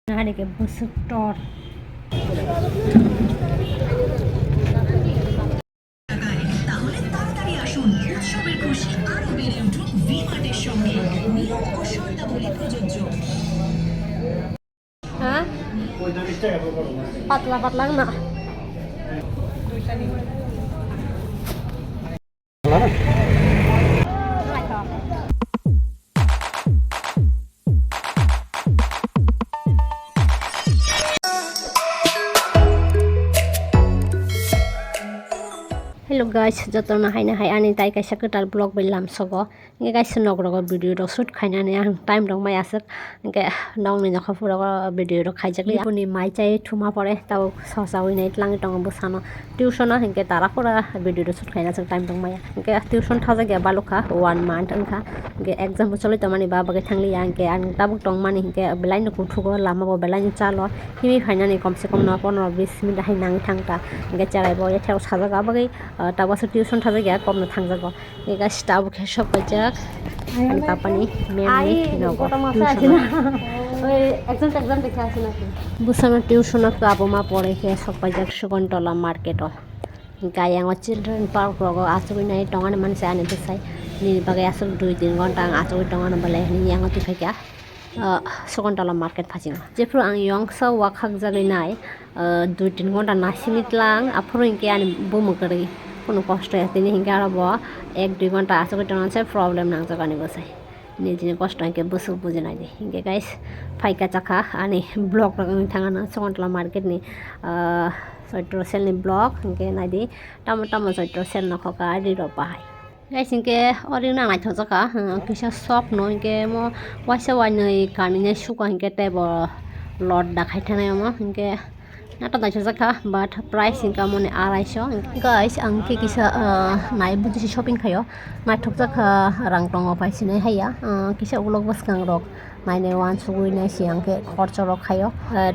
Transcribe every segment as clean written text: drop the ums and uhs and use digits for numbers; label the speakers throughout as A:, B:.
A: Ada ke busuk tor.
B: তাহলে তাড়াতাড়ি আসুন, উৎসবের খুশি আরো বেড়ে উঠুক ভি-মার্টের সঙ্গে। নিয়ম ও শর্তাবলী প্রযোজ্য।
A: হ্যাঁ, পাতলা পাতলা না। Hello guys, Jatano hai ani tai kaisa Kwtal vlog belam sogo. Nge guys nogrog video ro shoot khainani ang time rong mai asak. Nge nong ni nakha pura video ro khaijak li puni mai chai thuma pore tau sasawi nei tlang tong busano. Tuition nge tara pura video ro shoot khaina sak time rong mai. Nge tuition thaja ge balukha 1 month angkha. Nge exam choli to mani ba bage thangli ang ke ang tabuk tong mani nge belai no kuthugo lama bo belai ni chalo. Himi khainani komse kom na 15-20 minute hai nang thangta. Nge charai bo ye theu saja ga bage tawas tuition thaja ge kom na thangjago. Nge guys tab khe sok pajak. Ang tapani memi no exam দেখে আছে নাকি বুসানো tuition কাবমা পড়ে কে সকাজাক shukantala market gayang children park rogo asui nai tongan man sa ani desai ni bagai asuk 2-3 ঘন্টা asui tongan bale ni yang ati phekya shukantala market phajing jepro ang yong sa wakhak jagai nai 2-3 ঘন্টা na sinitlang apro inke ani bumukari কোনো কষ্ট তিনি হিংকে আরব 1-2 ঘন্টা আসলে টেনছে problem নাং জাগানি বসাই নিজে কষ্ট হিংকে বসু বুঝে নাই হিংকে গাইস ফাইকা চাকা আনি ব্লগ থাঙা না shukantala মার্কেট নি chaitra sel ni blog হিংকে নাই দি টামো chaitra sel নখকা আদি র পাহাই গাইস হিংকে অরি না নাই থজাকা কিসা সপ ন হিংকে মো ওয়াইসা ওয়াই নাই কামিনে সুকা হিংকে টেব লট দেখাই থানাই মো হিংকে Nata tayo saka but price inka mo ni 250 guys ang kisa nai buji shopping kayo nai thok jaka rang tong pai sine haya kisa ulog bas kang rok nai ne wan sugui nai siang ke khorcho rok kayo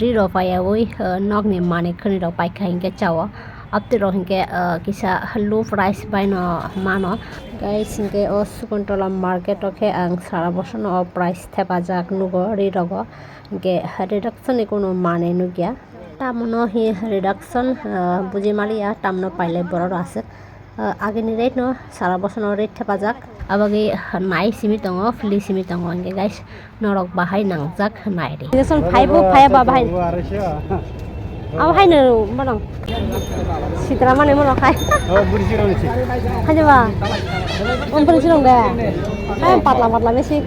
A: ri ro paya oi nok ni mane khani rok pai khai ke chawo apte ro hinke kisa low price bai no mano guys hinke o shukantala market okhe ang sara bosono price thepa jak nugo ri rogo hinke reduction ni kono mane nugya tamno hi reduction buji maria tamno paile boror ase ageni rate no sara bosono rate thepa jak abagi nai simi tongo fli simi tongo nge guys norok bahai nang jak nai ri reduction 5 ba bahai aw hai no barang sitra mane mo khai buri sirong si haja ba buri sirong ga ay patla besi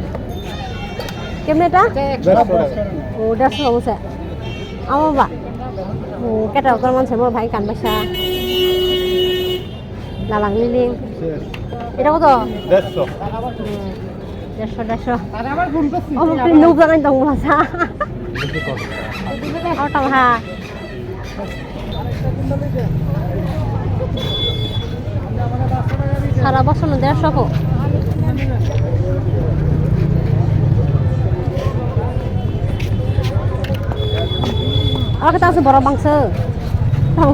A: kemne ta 150 oh 150 bose aw ba cái đầu con sẽ mua phải cành bạch sa là bằng liling এটা কত 150 ও মুখে noob লাগাই দং ভাষা আর টাকা সারা বছর 150 কো Aku tahu seberapa bangsa. Tahu.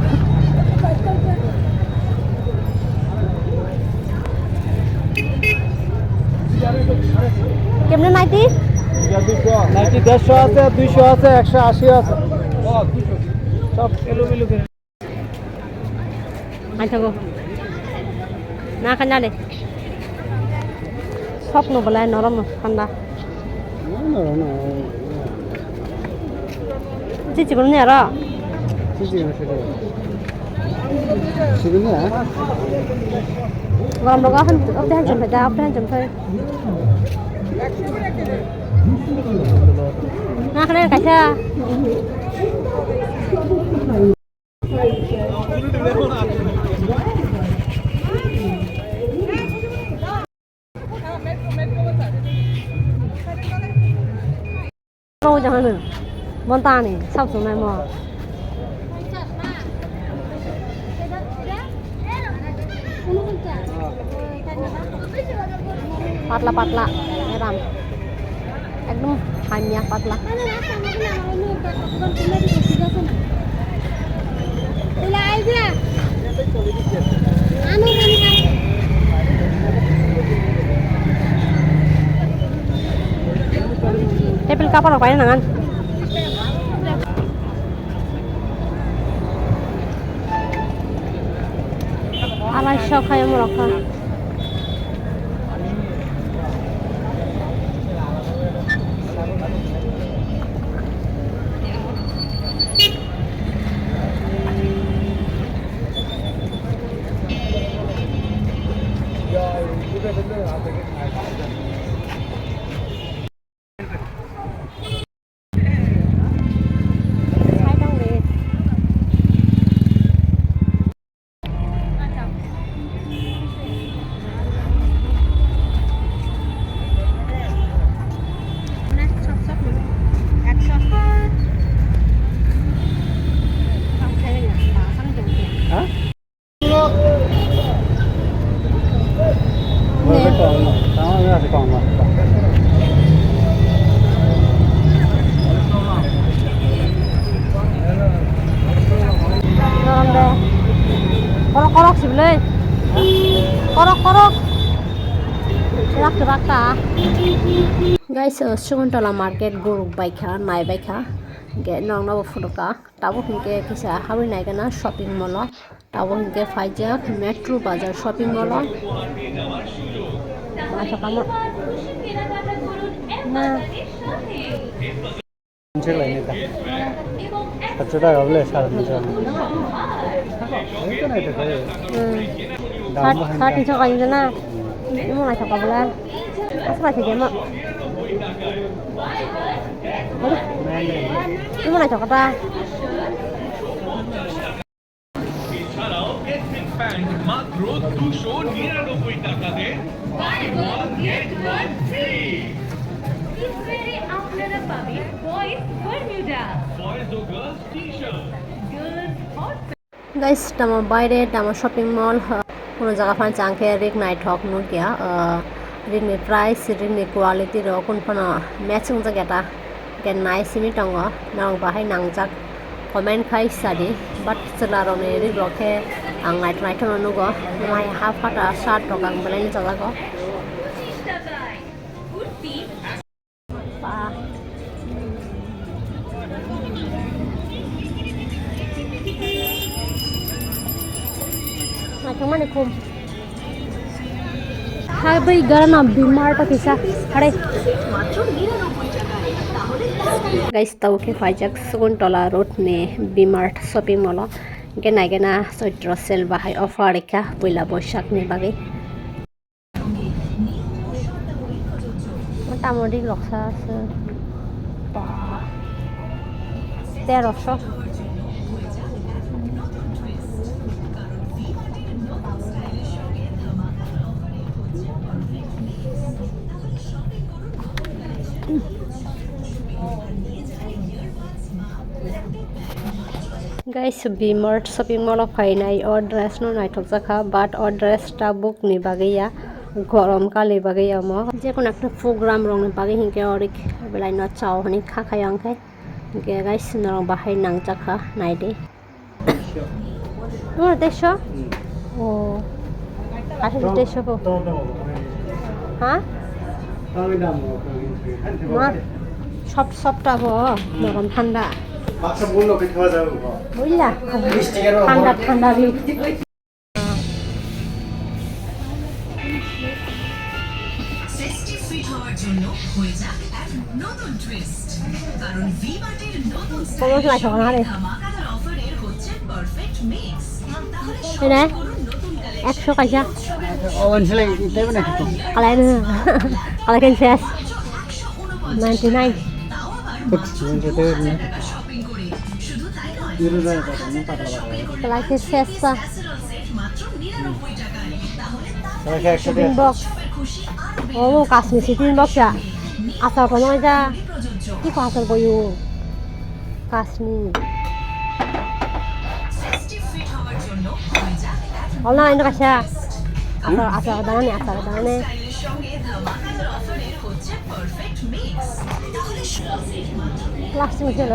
A: Kemana naiti? Ya 200. Naiti 100 আছে, 200 আছে, 180 আছে. সব এলোমেলো করে। আচ্ছা গো। না খান জানে। স্বপ্ন বলে নরম ঠান্ডা। নরম Cici belum nyara. Cici masih ada. Cici ni ah. Kalau mereka kan, apa yang jemput dah, apa yang jemput. Nah, kalian kaca. Oh jangan. Monta nih, sab sunai mo. Patla, meram. Ekdom hanya patla. Tepil kapal apa ya nangan? 250 খাই মরক্কা korok sih boleh korok rakta guys shakuntala market guruk baikha nai baikha ge nong na furuka tabo hinke kisa hawi nai kana shopping mall tabo hinke Chajak metro bazaar shopping mall acha kamu na
C: Anjir lah ini tak. Kacau boleh salah macam. Itu nak itu kaya.
A: Saat itu kaya itu na, ini mau nak apa boleh? Asal aja dia mak. Ini mau nak apa?
D: এছাড়াও ethnic pant মাত্র 299 টাকাতে buy one get one free.
B: ইসরায়েলে আপনারা পাবেন boys Bermuda,
D: boys ও girls T-shirt,
B: girls hot
A: guys টামা বাইরে টামা শপিং মল কোনো জায়গা ফান চাংকে রেক নাইট হক নো গিয়া রেকনি প্রাইস রেকনি কোয়ালিটি র কোন ফানা ম্যাচিং জায়গাটা কে নাই সিমি টঙ্গ নং বাহাই নাংজাক কমেন্ট খাই সাদি বাট সেলারনে রেক রকে আং নাইট নাইট নুগো মাই হাফ হাটা 60 টাকা বলাইনি জায়গা
B: 25 টাকায় কুর্তি
A: পা Assalamualaikum. Hai bhai garana vmart kisa hare
B: মাত্র 99 টাকায়। তাহলে
A: guys tau ke Chajak shakuntala road ne vmart shopping mall gena gena chaitra sale bahai offer ekha poila boishak ni bage motamoti loksa ase 1300 guys vmart shopping mall phainai or dress no naithok jakha but or dress ta book ni bagaiya গরম কালে bagaiya mo je kono ekta program rong ni bagai hinke orik belai no chao hani kha khai angkai ge guys norong bahai nang jakha naide তোমার 150 ও আসলে 150 কো হ্যাঁ মার সব সবটা গো নরম ঠান্ডা
C: Maksa bolo ke khawa jabe.
A: বুঝলা ঠান্ডা ঠান্ডা ভি
B: ফেস্টিভ ফিট হওয়ার জন্য হয়ে যাক এক নতুন টুইস্ট, কারণ ভি-মার্টের নতুন
A: কোমর লাগা না রে
B: ধামাকাদার অফারের হচ্ছে পারফেক্ট মিক্স। তাহলে
A: এনে
B: শপিং করুন নতুন
A: 100 কাজা
C: Awan sila itay ba na kito?
A: কালাই না কালাই কেন শেষ 99
B: তাও আবার
C: Kutsi yung sa tayo niya.
B: Shopping করে। শুধু তাই নয়,
C: Dito na ito. Ano pa talaga?
A: কালাই কে শেষ পা
B: ক্যাসেরল সেট মাত্র 99 টাকায়। তাহলে
C: Kaya kaya siya
A: তিন বক্স
B: খুশি
A: ও
B: আরো
A: কাশ্মীরি তিন বক্স আসার কোনো যা
B: প্রযোজ্য।
A: কি পাসল বইও কাশ্মীর
B: ফেস্টিভ ফিট হওয়ার জন্য হয়ে যাক এক
A: অল না ইন্দো কাশা আসার আসার দানে
B: স্টাইলের সঙ্গে ধামাকাদার অফারের হচ্ছে পারফেক্ট মিক্স। তাহলে শপিং মাত্র
A: প্লাস্টিক ছিল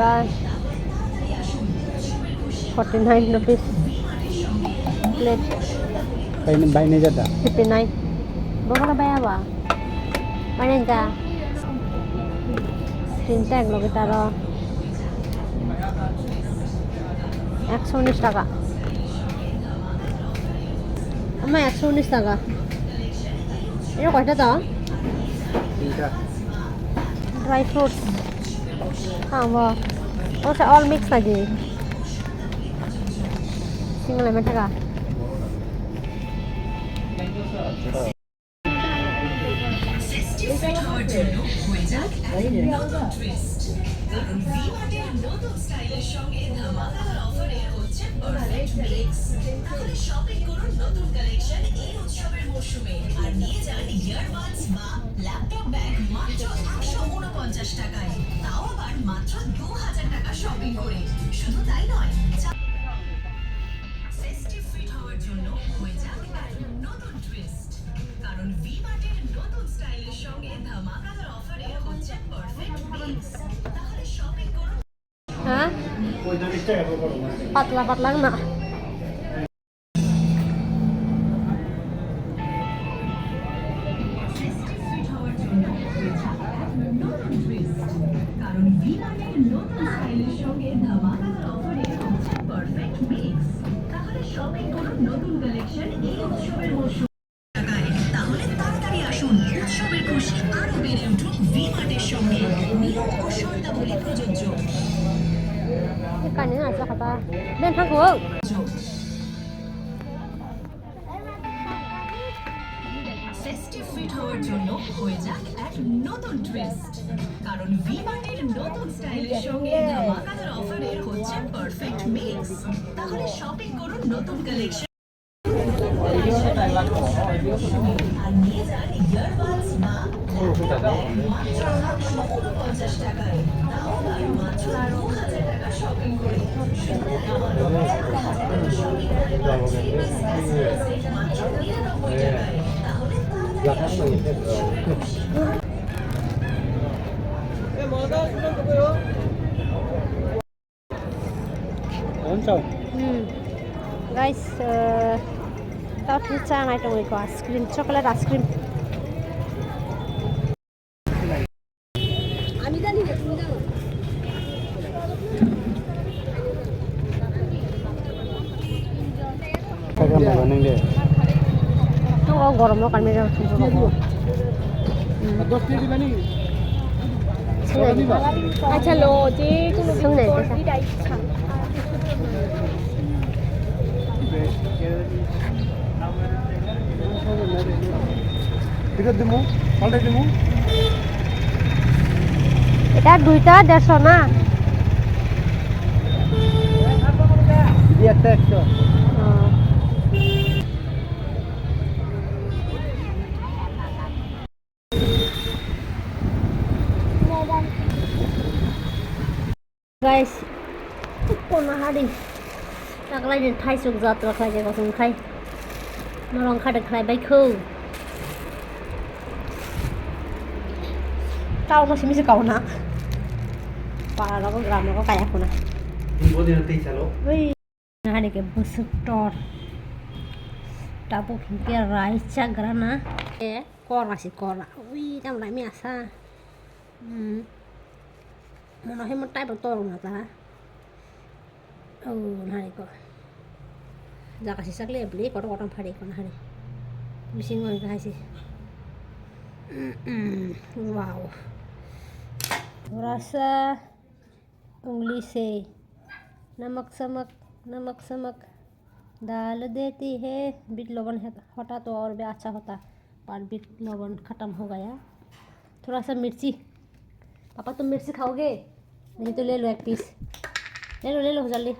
A: 49 rupees plate
C: Bayi na dyan
A: 59 baka na baya ba manin ka চিন্তা এক লগে তার 119 টাকা আমার 119 টাকা এটা কয়টা দাও
C: তিনটা
A: ড্রাই ফ্রুটস খাবো ওটা অল মিক্স নাকি সিঙ্গেল এমএ টাকা
B: ফেস্টিভ হওয়ার জন্য হয়ে যাক এক নতুন টুইস্ট কারণ ভিমার্টের নতুন স্টাইলের সঙ্গে ধামাকাদার অফারে হচ্ছে পারফেক্ট মিক্স তাহলে শপিং করুন নতুন কালেকশন এই উৎসবের মরশুমে আর নিয়ে যান ইয়ারবাডস বা ল্যাপটপ ব্যাগ মাত্র 149 টাকায় তাও আবার মাত্র 2000 টাকা শপিং করে শুধু তাই নয় ফেস্টিভ ফিট হওয়ার জন্য হয়ে যাক এক নতুন টুইস্ট কারণ ভিমার্টের নতুন স্টাইলের সঙ্গে ধামাকাদার অফারে হচ্ছে পারফেক্ট মিক্স তাহলে শপিং করুন
A: হ্যাঁ
C: 45 টাকা করে পড়ো
A: পাতলা পাতলা না
B: ফেস্টিভ ফিট হওয়ার জন্য হয়ে যাক এক নতুন টুইস্ট কারণ ভিমার্টের নতুন স্টাইলের সঙ্গে ধামাকাদার অফারে হচ্ছে পারফেক্ট মিক্স তাহলে শপিং করুন নতুন কালেকশন এই উৎসবের মরশুমে তাহলে তাড়াতাড়ি আসুন উৎসবের খুশি আরো বেড়ে উঠুক ভিমার্টের সঙ্গে নিয়ম ও শর্তাবলী প্রযোজ্য
A: কানে আছে কথা দেন থাকো
B: ফেস্টিভ ফিট হওয়ার জন্য হয়ে যাক এক নতুন টুইস্ট কারণ ভিমার্টের নতুন স্টাইলের সঙ্গে ধামাকাদার অফারে হচ্ছে পারফেক্ট মিক্স তাহলে শপিং করুন নতুন কালেকশন আর নিয়ে যান ইয়ারবাডস বা মাত্র 149 টাকায় তাও আবার মাত্র 2000 টাকা শপিং করে শুধু মাত্র 99 টাকায় তাহলে
C: চাও
A: গাইস তাও ঠিক চা নাই তো ওই আইসক্রিম চকলেট আইসক্রিম আমি জানি না তুমি জানো
C: টাকা মনে নেই
A: তো গরম কাল মেরে
E: আচ্ছা লো যে কোনো দিটা ইচ্ছা
A: এটা দুইটা 150 না
C: একটা 100
A: গাইস কোন হাড়ি টাকলাই দিন খাই সুখ যাত্রা খাই যে কত খাই নরং খাটে খাই বাই খৌ তাও তো সিমিসে কাও না পাড়া ko গ্রাম ko kaya ko na
C: Bukan nanti salo.
A: ওই হাড়ি কে busuk tor tapok hingke rai chagrana e kora si kora ui tam lai mi asa mona he mo type to na ta hari ko jaka si sakle beli koto koto phari ko na hari bising ngoi ka si wow rasa उंगली से नमक समक डाल देती है beat लवण होता तो और भी अच्छा होता पर बीट लवण ख़त्म हो गया थोड़ा सा मिर्ची पापा तुम मिर्ची खाओगे नहीं तो ले लो एक पीस ले लो जल्दी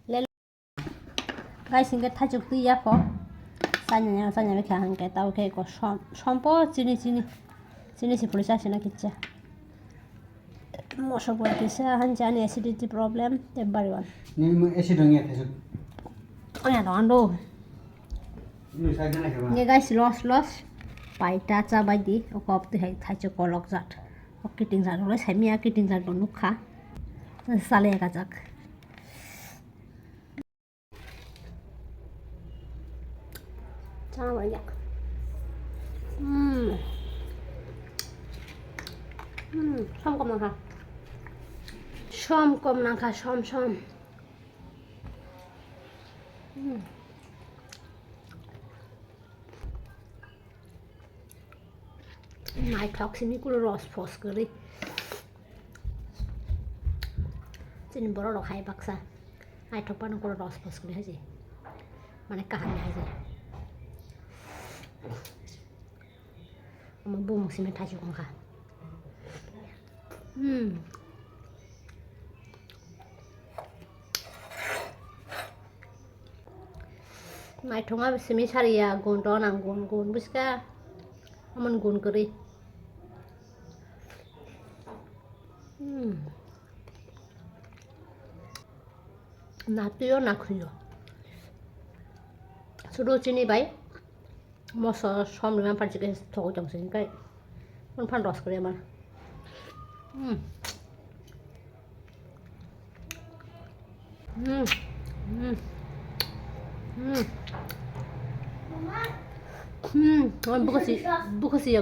A: ले लो गाइस इनके था चुकती या को सान्या में क्या हंके ताऊ के को शॉम्पो चीनी से पुलिस आसे ना किच्चा मशा बोल के से हंजानी acidity problem everyone
C: Ni esi dong ya kasut.
A: oh ya doando
C: Ni saja nak apa?
A: ये गाइस लॉस पाइटा चा बायदि अकप ते थाइचे कलक जात किटिंग जात रे सामिया किटिंग जात नुखा साले का जाक चा बाया सम कम ना खा सम নাই ঠকসিনি করে রস ফস করে চিনি বড় রখাই বাক্সা আই ঠকপানো করে রস ফস করে হয়েছে মানে কাহানি হয়েছে আমার বউ মুসিমে ঠাচি কমখা নাই ঠঙা সিমি সারিয়া গুণ ট নাং গুণ গুণ বুঝকা আমার গুণ করি না তুইও না খুঁজো ছোটো চিনি বাই মশলা সমরিমা পারছিকে থক জংসে গাই কোন ফান রস করে আমার bukas sih ya,